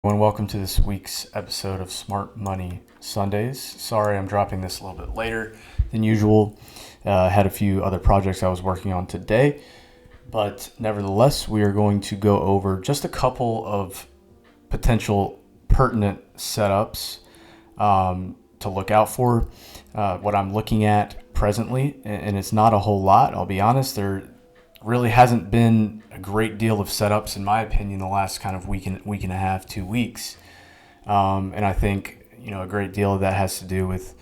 And welcome to this week's episode of Smart Money Sundays. Sorry, I'm dropping this a little bit later than usual. Had a few other projects I was working on today, but nevertheless, we are going to go over just a couple of potential pertinent setups to look out for. What I'm looking at presently, and it's not a whole lot, I'll be honest. There really hasn't been a great deal of setups, in my opinion, the last kind of week and a half, 2 weeks. And I think, a great deal of that has to do with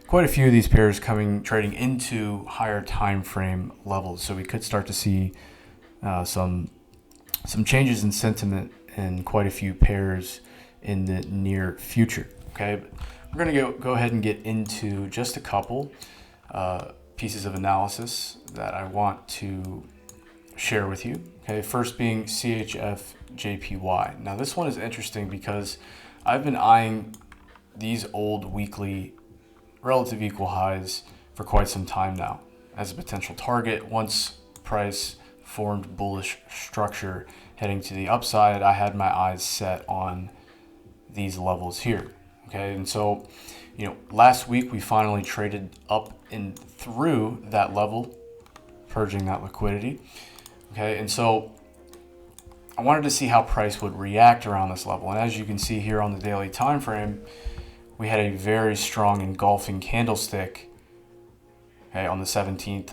quite a few of these pairs trading into higher time frame levels. So we could start to see some changes in sentiment in quite a few pairs in the near future. Okay, but we're going to go ahead and get into just a couple pieces of analysis that I want to share with you. Okay, first being CHF JPY. Now this one is interesting because I've been eyeing these old weekly relative equal highs for quite some time now as a potential target. Once price formed bullish structure heading to the upside, I had my eyes set on these levels here. Okay, and so last week we finally traded up and through that level, purging that liquidity. Okay, and so I wanted to see how price would react around this level. And as you can see here on the daily time frame, we had a very strong engulfing candlestick, okay, on the 17th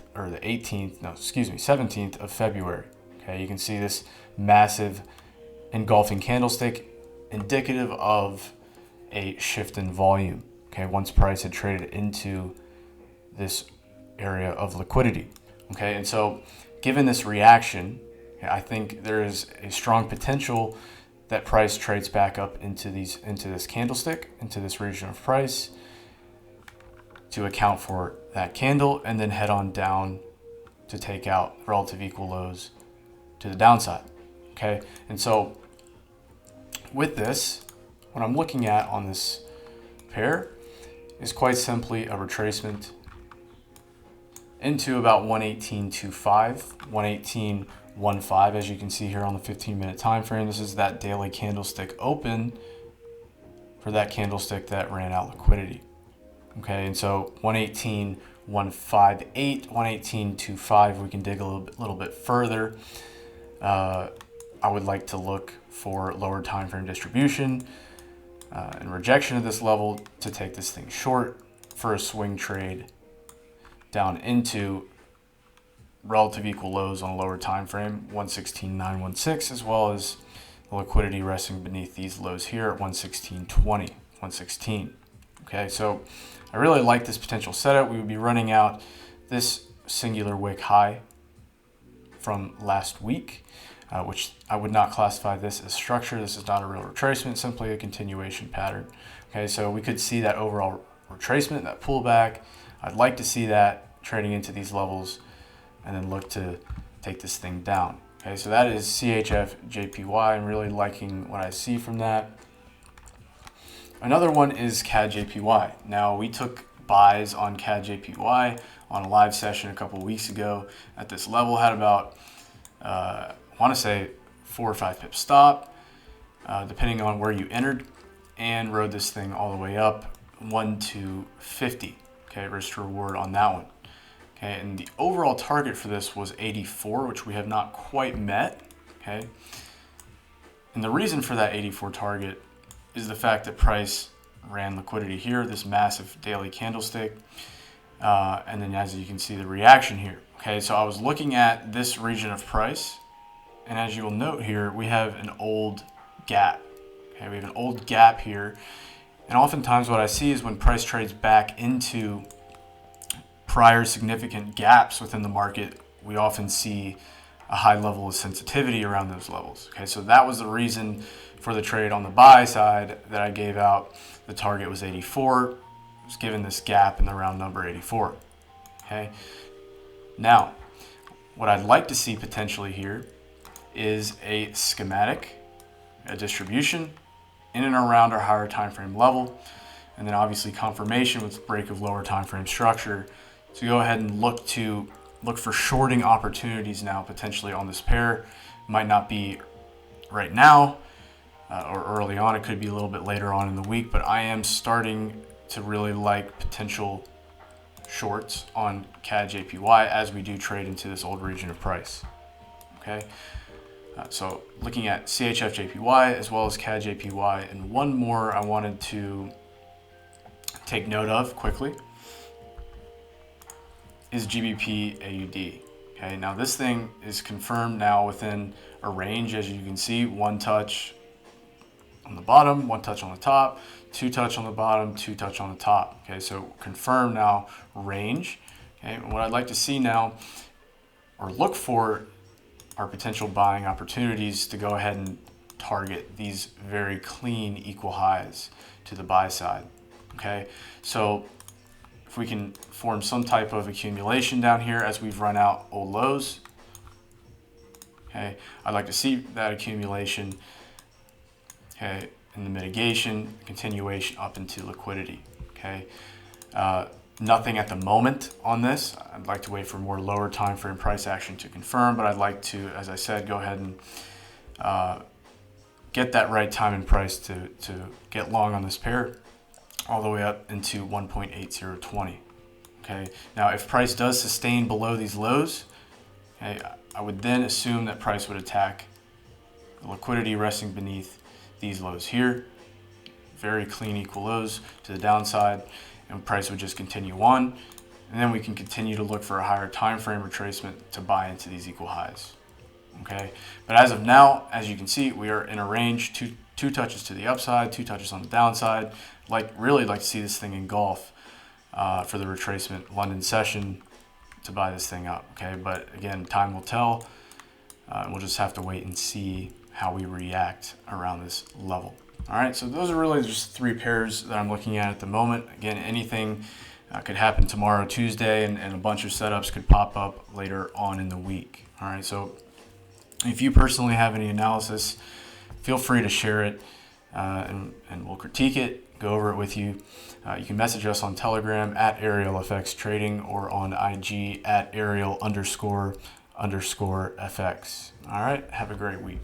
of February. Okay, you can see this massive engulfing candlestick indicative of a shift in volume. Okay, once price had traded into this area of liquidity. Okay, and so given this reaction, I think there is a strong potential that price trades back up into this candlestick, into this region of price, to account for that candle, and then head on down to take out relative equal lows to the downside. Okay, and so with this, what I'm looking at on this pair is quite simply a retracement into about 118.25, 118.15, as you can see here on the 15-minute time frame. This is that daily candlestick open for that candlestick that ran out liquidity. Okay, and so 118.158, 118.25, we can dig a little bit further. I would like to look for lower time frame distribution and rejection of this level to take this thing short for a swing trade down into relative equal lows on a lower time frame, 116.916, as well as the liquidity resting beneath these lows here at 116.20, 116. Okay, so I really like this potential setup. We would be running out this singular wick high from last week, which I would not classify this as structure. This is not a real retracement, simply a continuation pattern. Okay, so we could see that overall retracement, that pullback. I'd like to see that trading into these levels and then look to take this thing down. Okay, so that is CHF JPY. I'm really liking what I see from that. Another one is CAD JPY. Now, we took buys on CAD JPY on a live session a couple weeks ago at this level. Had about, I want to say 4 or 5 pip stop, depending on where you entered, and rode this thing all the way up 1 to 50. Okay, risk to reward on that one. Okay, and the overall target for this was 84, which we have not quite met. Okay, and the reason for that 84 target is the fact that price ran liquidity here, this massive daily candlestick, and then as you can see the reaction here. Okay, so I was looking at this region of price, and as you will note here, we have an old gap. Okay, we have an old gap here. And oftentimes what I see is when price trades back into prior significant gaps within the market, we often see a high level of sensitivity around those levels. Okay, so that was the reason for the trade on the buy side that I gave out. The target was 84. I was given this gap in the round number 84. Okay, now what I'd like to see potentially here is a schematic, a distribution in and around our higher time frame level, and then obviously confirmation with break of lower time frame structure to go ahead and look for shorting opportunities now potentially on this pair. Might not be right now, or early on. It could be a little bit later on in the week, but I am starting to really like potential shorts on CAD JPY as we do trade into this old region of price. Okay, so looking at CHF JPY as well as CAD JPY, and one more I wanted to take note of quickly is GBP AUD. Okay, now this thing is confirmed now within a range, as you can see, one touch on the bottom, one touch on the top, two touch on the bottom, two touch on the top. Okay, so confirm now range. Okay, and what I'd like to see now, or look for, are potential buying opportunities to go ahead and target these very clean equal highs to the buy side. Okay, so if we can form some type of accumulation down here as we've run out old lows, okay, I'd like to see that accumulation, okay, in the mitigation, continuation up into liquidity. Okay, nothing at the moment on this. I'd like to wait for more lower time frame price action to confirm, but I'd like to, as I said, go ahead and get that right time and price to get long on this pair all the way up into 1.8020. Okay, now if price does sustain below these lows, okay, I would then assume that price would attack the liquidity resting beneath these lows here. Very clean equal lows to the downside, and price would just continue on, and then we can continue to look for a higher time frame retracement to buy into these equal highs. Okay, but as of now, as you can see, we are in a range, two touches to the upside, two touches on the downside. Really like to see this thing engulf for the retracement London session to buy this thing up. Okay, but again, time will tell. We'll just have to wait and see how we react around this level. All right, so those are really just three pairs that I'm looking at the moment. Again, anything could happen tomorrow, Tuesday, and a bunch of setups could pop up later on in the week. All right, so if you personally have any analysis, feel free to share it, and we'll critique it, go over it with you. You can message us on Telegram at ArielFX Trading or on IG at Ariel__FX. All right, have a great week.